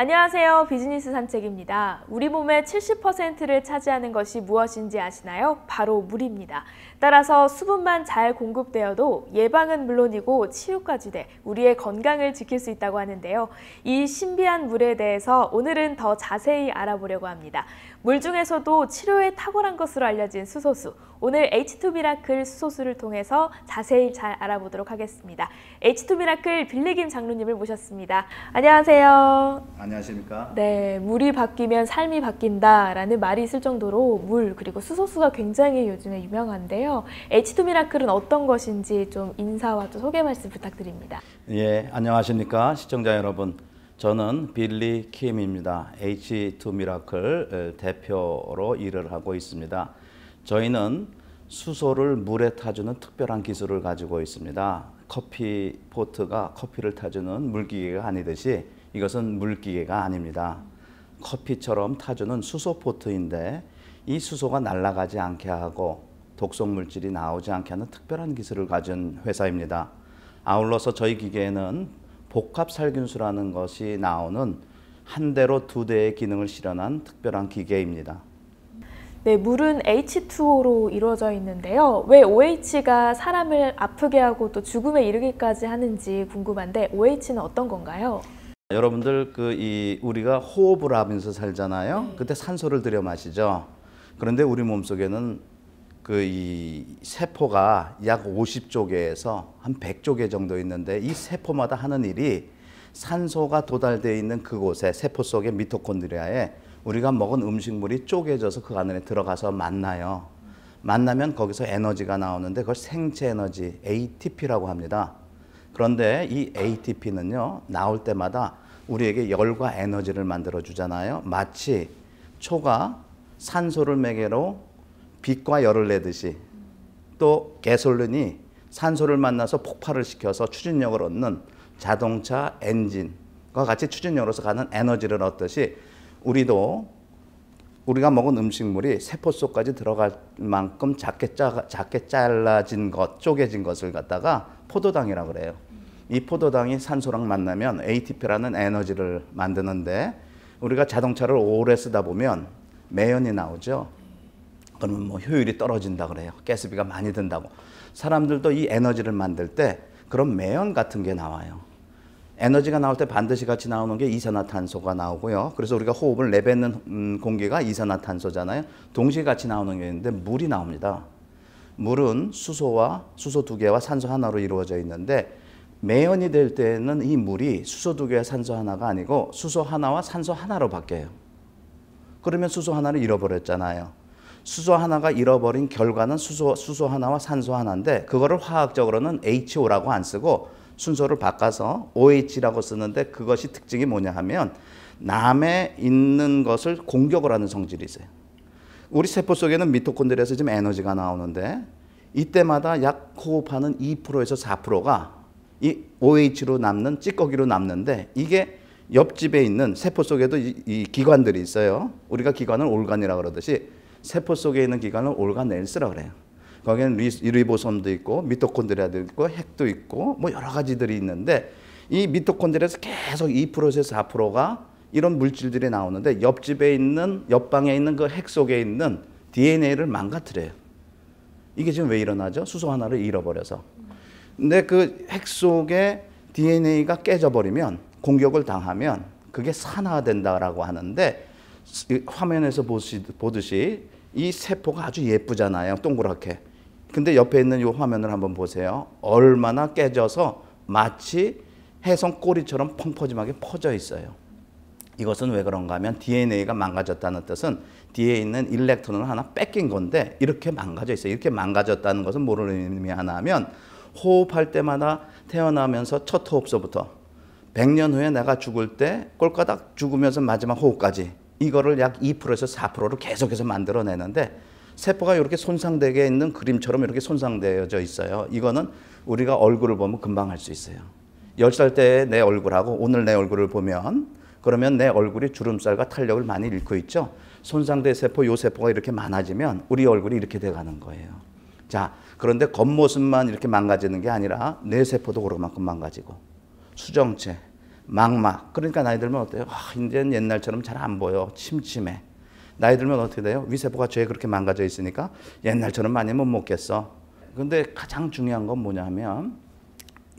안녕하세요. 비즈니스 산책입니다. 우리 몸의 70%를 차지하는 것이 무엇인지 아시나요? 바로 물입니다. 따라서 수분만 잘 공급되어도 예방은 물론이고 치유까지 돼 우리의 건강을 지킬 수 있다고 하는데요. 이 신비한 물에 대해서 오늘은 더 자세히 알아보려고 합니다. 물 중에서도 치료에 탁월한 것으로 알려진 수소수. 오늘 H2 미라클 수소수를 통해서 자세히 잘 알아보도록 하겠습니다. H2 미라클 빌리김 장로님을 모셨습니다. 안녕하세요. 안녕하십니까? 네, 물이 바뀌면 삶이 바뀐다라는 말이 있을 정도로 물 그리고 수소수가 굉장히 요즘에 유명한데요. H2 미라클은 어떤 것인지 좀 인사와 또 소개 말씀 부탁드립니다. 예, 안녕하십니까 시청자 여러분. 저는 빌리 킴입니다. H2 미라클 대표로 일을 하고 있습니다. 저희는 수소를 물에 타주는 특별한 기술을 가지고 있습니다. 커피 포트가 커피를 타주는 물기계가 아니듯이 이것은 물기계가 아닙니다. 커피처럼 타주는 수소 포트인데 이 수소가 날아가지 않게 하고 독성 물질이 나오지 않게 하는 특별한 기술을 가진 회사입니다. 아울러서 저희 기계에는 복합 살균수라는 것이 나오는 한 대로 두 대의 기능을 실현한 특별한 기계입니다. 네, 물은 H2O로 이루어져 있는데요. 왜 OH가 사람을 아프게 하고 또 죽음에 이르기까지 하는지 궁금한데 OH는 어떤 건가요? 여러분들 우리가 호흡을 하면서 살잖아요. 그때 산소를 들여 마시죠. 그런데 우리 몸속에는 이 세포가 약 50조 개에서 한 100조 개 정도 있는데 이 세포마다 하는 일이 산소가 도달되어 있는 그곳에 세포 속의 미토콘드리아에 우리가 먹은 음식물이 쪼개져서 그 안에 들어가서 만나요. 만나면 거기서 에너지가 나오는데 그걸 생체 에너지 ATP라고 합니다. 그런데 이 ATP는요 나올 때마다 우리에게 열과 에너지를 만들어 주잖아요. 마치 초가 산소를 매개로 빛과 열을 내듯이 또 가솔린이 산소를 만나서 폭발을 시켜서 추진력을 얻는 자동차 엔진과 같이 추진력으로서 가는 에너지를 얻듯이 우리가 먹은 음식물이 세포 속까지 들어갈 만큼 작게 잘라진 것, 쪼개진 것을 갖다가 포도당이라고 그래요. 이 포도당이 산소랑 만나면 ATP라는 에너지를 만드는데 우리가 자동차를 오래 쓰다 보면 매연이 나오죠. 그러면 뭐 효율이 떨어진다 그래요. 가스비가 많이 든다고. 사람들도 이 에너지를 만들 때 그런 매연 같은 게 나와요. 에너지가 나올 때 반드시 같이 나오는 게 이산화탄소가 나오고요. 그래서 우리가 호흡을 내뱉는 공기가 이산화탄소잖아요. 동시에 같이 나오는 게 있는데 물이 나옵니다. 물은 수소 두 개와 산소 하나로 이루어져 있는데 매연이 될 때는 이 물이 수소 두 개와 산소 하나가 아니고 수소 하나와 산소 하나로 바뀌어요. 그러면 수소 하나를 잃어버렸잖아요. 수소 하나가 잃어버린 결과는 수소 하나와 산소 하나인데 그거를 화학적으로는 HO라고 안 쓰고 순서를 바꿔서 OH라고 쓰는데 그것이 특징이 뭐냐 하면 남에 있는 것을 공격을 하는 성질이 있어요. 우리 세포 속에는 미토콘드리아에서 지금 에너지가 나오는데 이때마다 약 호흡하는 2%에서 4%가 이 OH로 남는 찌꺼기로 남는데 이게 옆집에 있는 세포 속에도 이 기관들이 있어요. 우리가 기관을 올간이라고 그러듯이 세포 속에 있는 기관을 올가넬스라고 그래요. 거기에는 리보솜도 있고 미토콘드리아도 있고 핵도 있고 뭐 여러 가지들이 있는데 이 미토콘드리아에서 계속 2%에서 4%가 이런 물질들이 나오는데 옆방에 있는 그 핵 속에 있는 DNA를 망가뜨려요. 이게 지금 왜 일어나죠? 수소 하나를 잃어버려서. 근데 그 핵 속에 DNA가 깨져버리면 공격을 당하면 그게 산화된다라고 하는데 화면에서 보듯이 이 세포가 아주 예쁘잖아요. 동그랗게. 근데 옆에 있는 이 화면을 한번 보세요. 얼마나 깨져서 마치 해성 꼬리처럼 펑퍼짐하게 퍼져 있어요. 이것은 왜 그런가 하면 DNA가 망가졌다는 뜻은 뒤에 있는 일렉트론을 하나 뺏긴 건데 이렇게 망가져 있어요. 이렇게 망가졌다는 것은 뭐를 의미하나 하면 호흡할 때마다 태어나면서 첫 호흡서부터 100년 후에 내가 죽을 때 꼴까닥 죽으면서 마지막 호흡까지 이거를 약 2%에서 4%를 계속해서 만들어내는데 세포가 이렇게 손상되게 있는 그림처럼 이렇게 손상되어져 있어요. 이거는 우리가 얼굴을 보면 금방 알 수 있어요. 10살 때의 내 얼굴하고 오늘 내 얼굴을 보면 그러면 내 얼굴이 주름살과 탄력을 많이 잃고 있죠. 손상된 세포, 요 세포가 이렇게 많아지면 우리 얼굴이 이렇게 돼가는 거예요. 자, 그런데 겉모습만 이렇게 망가지는 게 아니라 뇌세포도 그만큼 망가지고 수정체, 망막. 그러니까 나이 들면 어때요? 이제는 옛날처럼 잘 안 보여. 침침해. 나이 들면 어떻게 돼요? 위세포가 죄에 그렇게 망가져 있으니까 옛날처럼 많이 못 먹겠어. 근데 가장 중요한 건 뭐냐 하면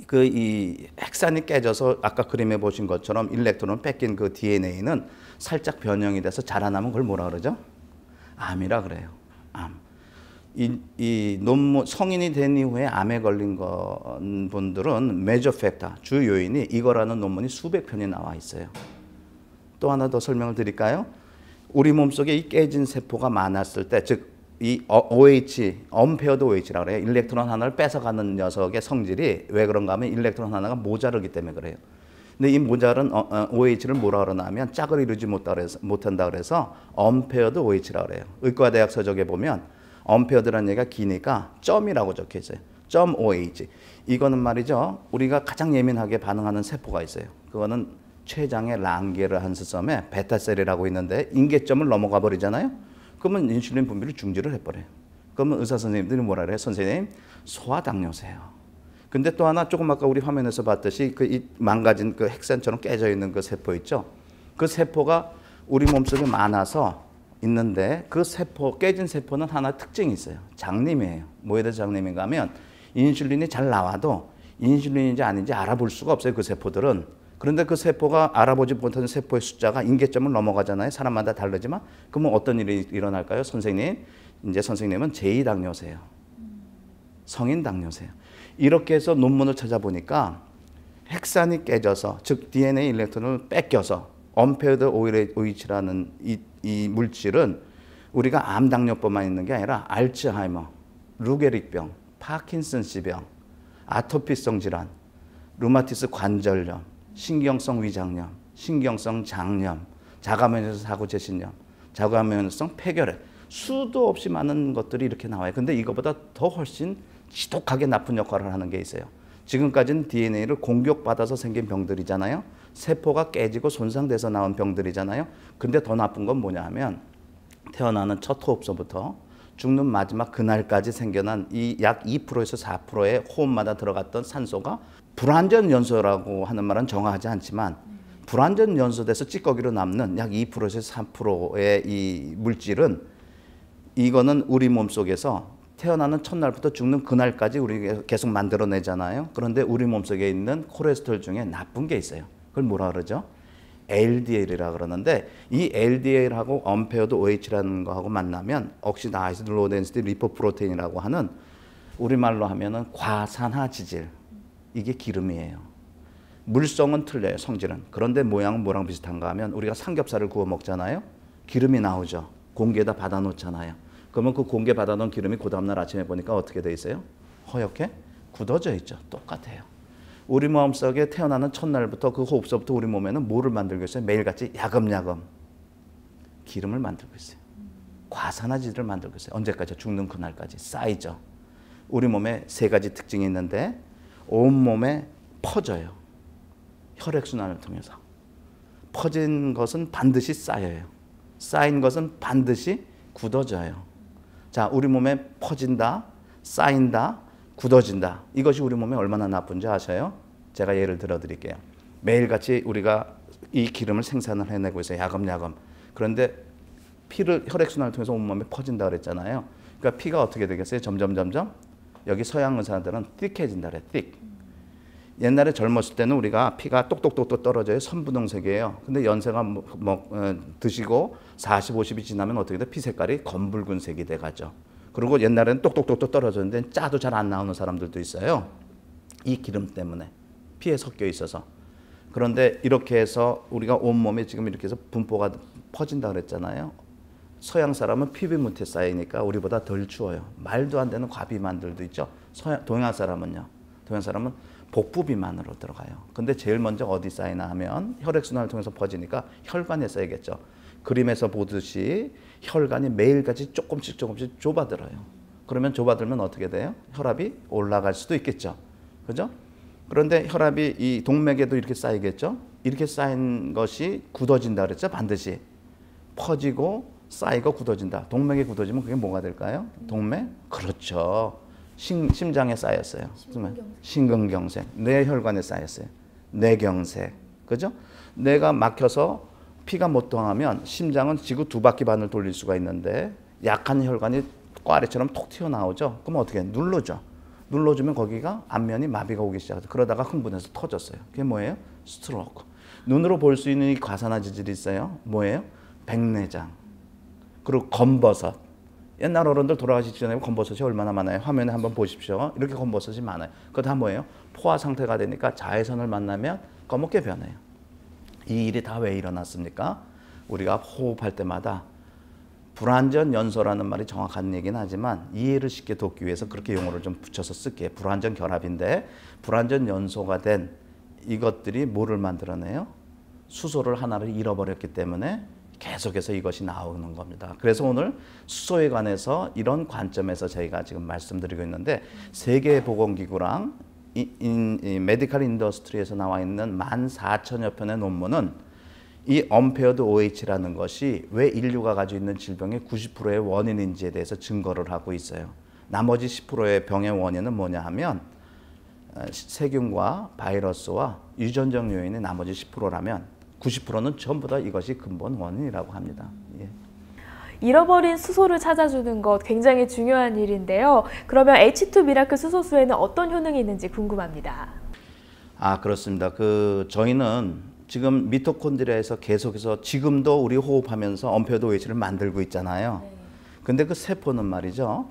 그 이 핵산이 깨져서 아까 그림에 보신 것처럼 일렉트론을 뺏긴 그 DNA는 살짝 변형이 돼서 자라나면 그걸 뭐라 그러죠? 암이라 그래요. 암. 이 논문 성인이 된 이후에 암에 걸린 분들은 메저 팩터 주 요인이 이거라는 논문이 수백 편이 나와 있어요. 또 하나 더 설명을 드릴까요? 우리 몸속에 이 깨진 세포가 많았을 때, 즉 이 OH, 언페어드 OH라고 그래요. 일렉트론 하나를 뺏어가는 녀석의 성질이 왜 그런가 하면 일렉트론 하나가 모자르기 때문에 그래요. 근데 이 모자른 OH를 뭐라 그러냐면 짝을 이루지 못한다 그래서 언페어드 OH라고 그래요. 의과대학 서적에 보면 언페어드라는 얘기가 기니까 점이라고 적혀 있어요. 점 OH. 이거는 말이죠. 우리가 가장 예민하게 반응하는 세포가 있어요. 그거는 췌장의 랑게르한스섬에 베타셀이라고 있는데 인계점을 넘어가 버리잖아요. 그러면 인슐린 분비를 중지를 해버려요. 그러면 의사 선생님들이 뭐라 그래요? 선생님, 소화당뇨세요. 근데 또 하나 조금 아까 우리 화면에서 봤듯이 이 망가진 그 핵산처럼 깨져 있는 그 세포 있죠? 그 세포가 우리 몸속에 많아서 있는데 그 세포, 깨진 세포는 하나 특징이 있어요. 장님이에요. 뭐에 대해서 장님인가 하면 인슐린이 잘 나와도 인슐린인지 아닌지 알아볼 수가 없어요. 그 세포들은. 그런데 그 세포가 알아보지 못하는 세포의 숫자가 인계점을 넘어가잖아요. 사람마다 다르지만. 그러면 어떤 일이 일어날까요? 선생님, 이제 선생님은 제2당뇨세요. 성인 당뇨세요. 이렇게 해서 논문을 찾아보니까 핵산이 깨져서, 즉 DNA 일렉트론을 뺏겨서 언페어드 OH라는 이 물질은 우리가 암 당뇨뿐만 있는 게 아니라 알츠하이머, 루게릭병, 파킨슨씨병, 아토피성 질환, 루마티스 관절염, 신경성 위장염, 신경성 장염, 자가면역성 사고제신염, 자가면역성 폐결핵, 수도 없이 많은 것들이 이렇게 나와요. 근데 이거보다 더 훨씬 지독하게 나쁜 역할을 하는 게 있어요. 지금까지는 DNA를 공격받아서 생긴 병들이잖아요. 세포가 깨지고 손상돼서 나온 병들이잖아요. 근데 더 나쁜 건 뭐냐 하면 태어나는 첫 호흡서부터 죽는 마지막 그날까지 생겨난 이 약 2%에서 4%의 호흡마다 들어갔던 산소가 불완전 연소라고 하는 말은 정확하지 않지만 불완전 연소돼서 찌꺼기로 남는 약 2%에서 3%의 이 물질은 이거는 우리 몸속에서 태어나는 첫날부터 죽는 그날까지 우리가 계속 만들어내잖아요. 그런데 우리 몸속에 있는 콜레스테롤 중에 나쁜 게 있어요. 그걸 뭐라 그러죠? LDL이라 그러는데 이 LDL하고 언페어드 OH라는 거하고 만나면 옥시다이즈드 로우 덴시티 리포프로테인이라고 하는 우리말로 하면은 과산화 지질. 이게 기름이에요. 물성은 틀려요, 성질은. 그런데 모양은 뭐랑 비슷한가 하면 우리가 삼겹살을 구워 먹잖아요. 기름이 나오죠. 공기에다 받아놓잖아요. 그러면 그 공기에 받아놓은 기름이 그 다음날 아침에 보니까 어떻게 돼 있어요? 허옇게 굳어져 있죠. 똑같아요. 우리 마음속에 태어나는 첫날부터 그 호흡서부터 우리 몸에는 뭐를 만들고 있어요? 매일같이 야금야금 기름을 만들고 있어요. 과산화지들을 만들고 있어요. 언제까지? 죽는 그날까지 쌓이죠. 우리 몸에 세 가지 특징이 있는데 온몸에 퍼져요. 혈액순환을 통해서. 퍼진 것은 반드시 쌓여요. 쌓인 것은 반드시 굳어져요. 자, 우리 몸에 퍼진다, 쌓인다, 굳어진다. 이것이 우리 몸에 얼마나 나쁜지 아셔요? 제가 예를 들어 드릴게요. 매일같이 우리가 이 기름을 생산을 해내고 있어요. 야금야금. 그런데 피를 혈액순환을 통해서 온몸에 퍼진다 그랬잖아요. 그러니까 피가 어떻게 되겠어요? 점점 여기 서양 의사들은 thick해진다 그래. thick. 옛날에 젊었을 때는 우리가 피가 똑똑똑똑 떨어져요. 선분홍색이에요. 근데 연세가 드시고 40, 50이 지나면 어떻게 돼? 피 색깔이 검붉은색이 돼가죠. 그리고 옛날에는 똑똑똑똑 떨어졌는데 짜도 잘 안 나오는 사람들도 있어요. 이 기름 때문에 피에 섞여 있어서. 그런데 이렇게 해서 우리가 온몸에 지금 이렇게 해서 분포가 퍼진다 그랬잖아요. 서양 사람은 피부밑에 쌓이니까 우리보다 덜 추워요. 말도 안 되는 과비만들도 있죠. 동양 사람은요. 동양 사람은 복부 비만으로 들어가요. 근데 제일 먼저 어디 쌓이나 하면 혈액순환을 통해서 퍼지니까 혈관에 쌓이겠죠. 그림에서 보듯이 혈관이 매일같이 조금씩 좁아들어요. 그러면 좁아들면 어떻게 돼요? 혈압이 올라갈 수도 있겠죠. 그죠? 그런데 혈압이 이 동맥에도 이렇게 쌓이겠죠. 이렇게 쌓인 것이 굳어진다 그랬죠. 반드시. 퍼지고 쌓이고 굳어진다. 동맥이 굳어지면 그게 뭐가 될까요? 동맥? 그렇죠. 심장에 쌓였어요. 심근경색. 뇌혈관에 쌓였어요. 뇌경색. 그죠? 내가 막혀서 피가 못 통하면 심장은 지구 2바퀴 반을 돌릴 수가 있는데 약한 혈관이 꽈리처럼 톡 튀어나오죠. 그럼 어떻게 해? 눌러줘. 눌러주면 거기가 안면이 마비가 오기 시작하죠. 그러다가 흥분해서 터졌어요. 그게 뭐예요? 스트로크. 눈으로 볼 수 있는 이 과산화지질이 있어요. 뭐예요? 백내장. 그리고 검버섯. 옛날 어른들 돌아가시기 전에 검버섯이 얼마나 많아요? 화면에 한번 보십시오. 이렇게 검버섯이 많아요. 그거 다 뭐예요? 포화 상태가 되니까 자외선을 만나면 검게 변해요. 이 일이 다 왜 일어났습니까? 우리가 호흡할 때마다 불완전 연소라는 말이 정확한 얘기는 하지만 이해를 쉽게 돕기 위해서 그렇게 용어를 좀 붙여서 쓸게요. 불완전 결합인데 불완전 연소가 된 이것들이 뭐를 만들어내요? 수소를 하나를 잃어버렸기 때문에 계속해서 이것이 나오는 겁니다. 그래서 오늘 수소에 관해서 이런 관점에서 저희가 지금 말씀드리고 있는데 세계보건기구랑 이 메디컬 인더스트리에서 나와 있는 14,000여 편의 논문은 이 언페어드 OH라는 것이 왜 인류가 가지고 있는 질병의 90%의 원인인지에 대해서 증거를 하고 있어요. 나머지 10%의 병의 원인은 뭐냐 하면 세균과 바이러스와 유전적 요인이 나머지 10%라면 90%는 전부 다 이것이 근본 원인이라고 합니다. 예. 잃어버린 수소를 찾아주는 것 굉장히 중요한 일인데요. 그러면 H2 미라클 수소수에는 어떤 효능이 있는지 궁금합니다. 그렇습니다. 저희는 지금 미토콘드리아에서 계속해서 지금도 우리 호흡하면서 언페어드 OH를 만들고 있잖아요. 근데 그 세포는 말이죠.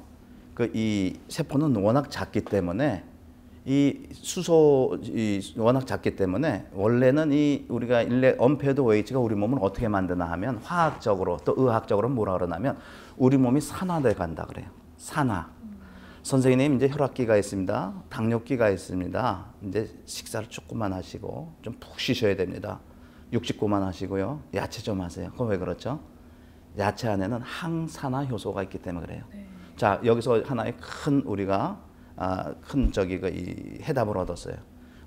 이 세포는 워낙 작기 때문에 이 워낙 작기 때문에 원래는 우리가 언페어드 OH가 우리 몸을 어떻게 만드나 하면 화학적으로 또 의학적으로 뭐라 그러냐면 우리 몸이 산화돼 간다 그래요. 산화. 선생님 이제 혈압기가 있습니다. 당뇨기가 있습니다. 이제 식사를 조금만 하시고 좀 푹 쉬셔야 됩니다. 육식 그만하시고요. 야채 좀 하세요. 그건 왜 그렇죠? 야채 안에는 항산화 효소가 있기 때문에 그래요. 네. 자, 여기서 하나의 큰 우리가 이 해답을 얻었어요.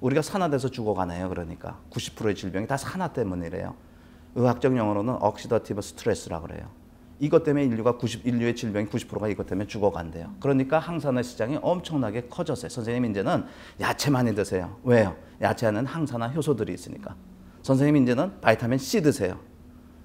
우리가 산화돼서 죽어가네요. 그러니까 90%의 질병이 다 산화 때문이래요. 의학적 용어로는 억시더티브 스트레스라고 그래요. 이것 때문에 인류의 질병이 90%가 이것 때문에 죽어간대요. 그러니까 항산화 시장이 엄청나게 커졌어요. 선생님 이제는 야채 많이 드세요. 왜요? 야채 안에는 항산화 효소들이 있으니까. 선생님 이제는 바이타민 C 드세요.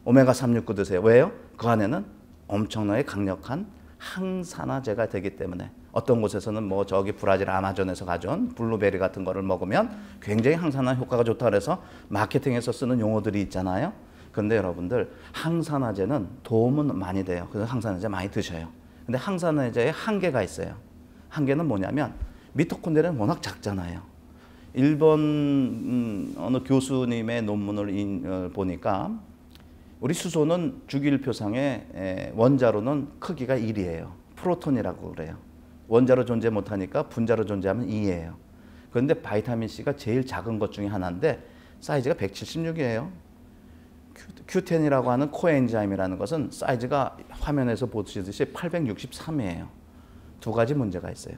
오메가 369 드세요. 왜요? 그 안에는 엄청나게 강력한 항산화제가 되기 때문에 어떤 곳에서는 뭐 저기 브라질 아마존에서 가져온 블루베리 같은 거를 먹으면 굉장히 항산화 효과가 좋다 그래서 마케팅에서 쓰는 용어들이 있잖아요. 그런데 여러분들 항산화제는 도움은 많이 돼요. 그래서 항산화제 많이 드셔요. 근데 항산화제에 한계가 있어요. 한계는 뭐냐면 미토콘드리아는 워낙 작잖아요. 일본 어느 교수님의 논문을 보니까 우리 수소는 주기율표상의 원자로는 크기가 1이에요. 프로톤이라고 그래요. 원자로 존재 못하니까 분자로 존재하면 2예요. 그런데 바이타민 C가 제일 작은 것 중에 하나인데 사이즈가 176이에요. Q10이라고 하는 코엔자임이라는 것은 사이즈가 화면에서 보시듯이 863이에요. 두 가지 문제가 있어요.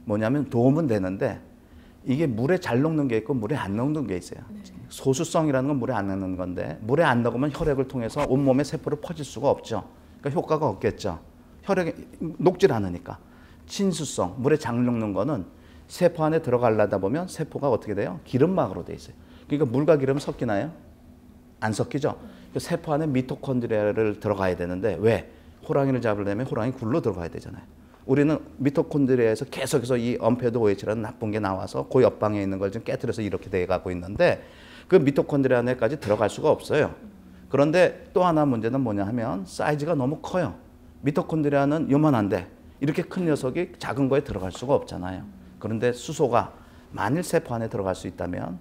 뭐냐면 도움은 되는데 이게 물에 잘 녹는 게 있고 물에 안 녹는 게 있어요. 소수성이라는 건 물에 안 녹는 건데 물에 안 녹으면 혈액을 통해서 온몸의 세포로 퍼질 수가 없죠. 그러니까 효과가 없겠죠. 혈액이 녹질 않으니까. 친수성, 물에 잘 녹는 거는 세포 안에 들어가려다 보면 세포가 어떻게 돼요? 기름막으로 돼 있어요. 그러니까 물과 기름 섞이나요? 안 섞이죠. 세포 안에 미토콘드리아를 들어가야 되는데 왜? 호랑이를 잡으려면 호랑이 굴로 들어가야 되잖아요. 우리는 미토콘드리아에서 계속해서 이 언페어드 OH라는 나쁜 게 나와서 그 옆방에 있는 걸 좀 깨트려서 이렇게 돼가고 있는데 그 미토콘드리아 안에까지 들어갈 수가 없어요. 그런데 또 하나 문제는 뭐냐 하면 사이즈가 너무 커요. 미토콘드리아는 요만한데 이렇게 큰 녀석이 작은 거에 들어갈 수가 없잖아요. 그런데 수소가 만일 세포 안에 들어갈 수 있다면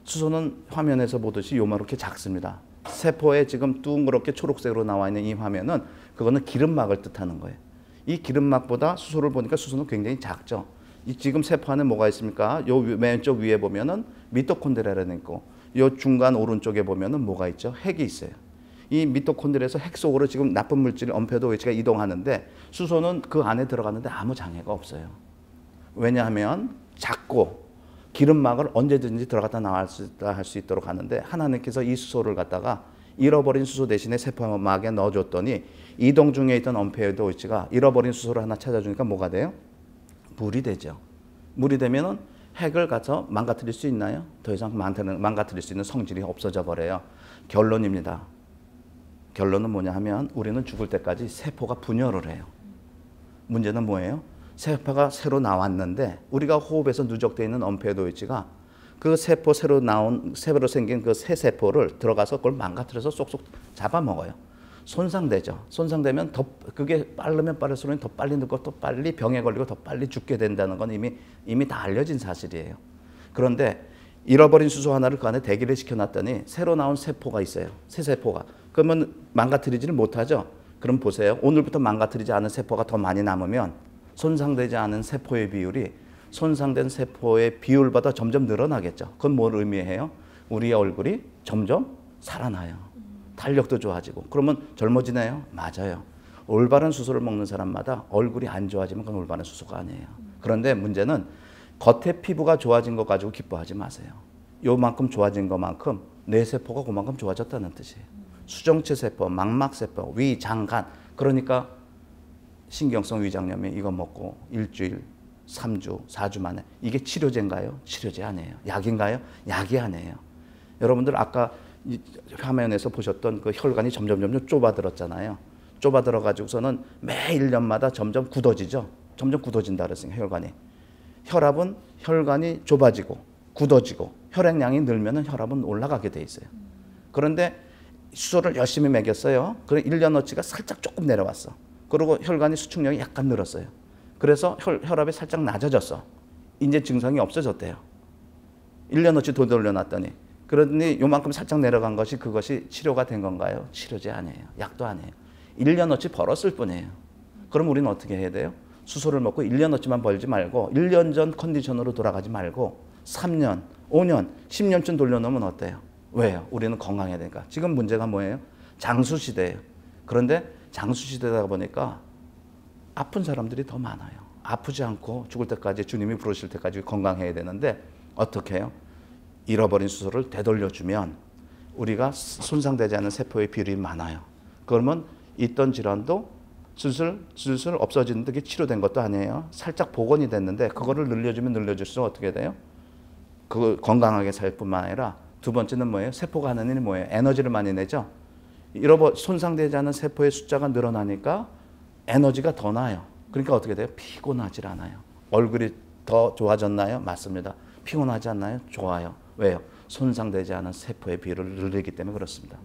수소는 화면에서 보듯이 요만하게 작습니다. 세포에 지금 둥그렇게 초록색으로 나와 있는 이 화면은 그거는 기름막을 뜻하는 거예요. 이 기름막보다 수소를 보니까 수소는 굉장히 작죠. 이 지금 세포 안에 뭐가 있습니까? 요 왼쪽 위에 보면은 미토콘드리아라는 있고 요 중간 오른쪽에 보면은 뭐가 있죠? 핵이 있어요. 이 미토콘드리아에서 핵 속으로 지금 나쁜 물질 언페어드 OH가 이동하는데 수소는 그 안에 들어갔는데 아무 장애가 없어요. 왜냐하면 작고 기름막을 언제든지 들어갔다 나왔다 할 수 있도록 하는데 하나님께서 이 수소를 갖다가 잃어버린 수소 대신에 세포막에 넣어줬더니 이동 중에 있던 언페어드 OH가 잃어버린 수소를 하나 찾아주니까 뭐가 돼요? 물이 되죠. 물이 되면은 핵을 가서 망가뜨릴 수 있나요? 더 이상 망가뜨릴 수 있는 성질이 없어져 버려요. 결론입니다. 결론은 뭐냐 하면 우리는 죽을 때까지 세포가 분열을 해요. 문제는 뭐예요? 세포가 새로 나왔는데 우리가 호흡에서 누적되어 있는 엄폐도이치가 그 세포 새로 생긴 그 새 세포를 들어가서 그걸 망가뜨려서 쏙쏙 잡아먹어요. 손상되죠. 손상되면 더 그게 빠르면 빠를수록 더 빨리 늙고 더 빨리 병에 걸리고 더 빨리 죽게 된다는 건 이미 다 알려진 사실이에요. 그런데 잃어버린 수소 하나를 그 안에 대기를 시켜놨더니 새로 나온 세포가 있어요. 새 세포가. 그러면 망가뜨리지를 못하죠. 그럼 보세요. 오늘부터 망가뜨리지 않은 세포가 더 많이 남으면 손상되지 않은 세포의 비율이 손상된 세포의 비율보다 점점 늘어나겠죠. 그건 뭘 의미해요? 우리의 얼굴이 점점 살아나요. 탄력도 좋아지고. 그러면 젊어지네요? 맞아요. 올바른 수소를 먹는 사람마다 얼굴이 안 좋아지면 그건 올바른 수소가 아니에요. 그런데 문제는 겉에 피부가 좋아진 거 가지고 기뻐하지 마세요. 요만큼 좋아진 것만큼 내 세포가 그만큼 좋아졌다는 뜻이에요. 수정체 세포, 망막 세포, 위, 장, 간. 그러니까 신경성 위장염이 이거 먹고 일주일, 3주, 4주 만에 이게 치료제인가요? 치료제 아니에요. 약인가요? 약이 아니에요. 여러분들 아까 이 화면에서 보셨던 그 혈관이 점점 좁아들었잖아요. 좁아들어 가지고서는 매 1년마다 점점 굳어지죠. 점점 굳어진다 그랬어요. 혈관이. 혈관이 좁아지고 굳어지고 혈액량이 늘면은 혈압은 올라가게 돼 있어요. 그런데 수소를 열심히 먹였어요. 그래 1년어치가 살짝 조금 내려왔어. 그리고 혈관이 수축력이 약간 늘었어요. 그래서 혈압이 살짝 낮아졌어. 이제 증상이 없어졌대요. 1년어치 더 돌려놨더니. 그러더니 요만큼 살짝 내려간 것이 그것이 치료가 된 건가요? 치료제 아니에요. 약도 아니에요. 1년어치 벌었을 뿐이에요. 그럼 우리는 어떻게 해야 돼요? 수소를 먹고 1년어치만 벌지 말고 1년 전 컨디션으로 돌아가지 말고 3년, 5년, 10년쯤 돌려놓으면 어때요? 왜요? 우리는 건강해야 되니까. 지금 문제가 뭐예요? 장수시대예요. 그런데 장수시대다 보니까 아픈 사람들이 더 많아요. 아프지 않고 죽을 때까지 주님이 부르실 때까지 건강해야 되는데 어떻게 해요? 잃어버린 수소를 되돌려주면 우리가 손상되지 않은 세포의 비율이 많아요. 그러면 있던 질환도 슬슬 없어지는데 그게 치료된 것도 아니에요. 살짝 복원이 됐는데 그거를 늘려주면 늘려줄수록 어떻게 돼요? 그 건강하게 살 뿐만 아니라 두 번째는 뭐예요? 세포가 하는 일이 뭐예요? 에너지를 많이 내죠. 손상되지 않은 세포의 숫자가 늘어나니까 에너지가 더 나요. 그러니까 어떻게 돼요? 피곤하질 않아요. 얼굴이 더 좋아졌나요? 맞습니다. 피곤하지 않나요? 좋아요. 왜요? 손상되지 않은 세포의 비율을 늘리기 때문에 그렇습니다.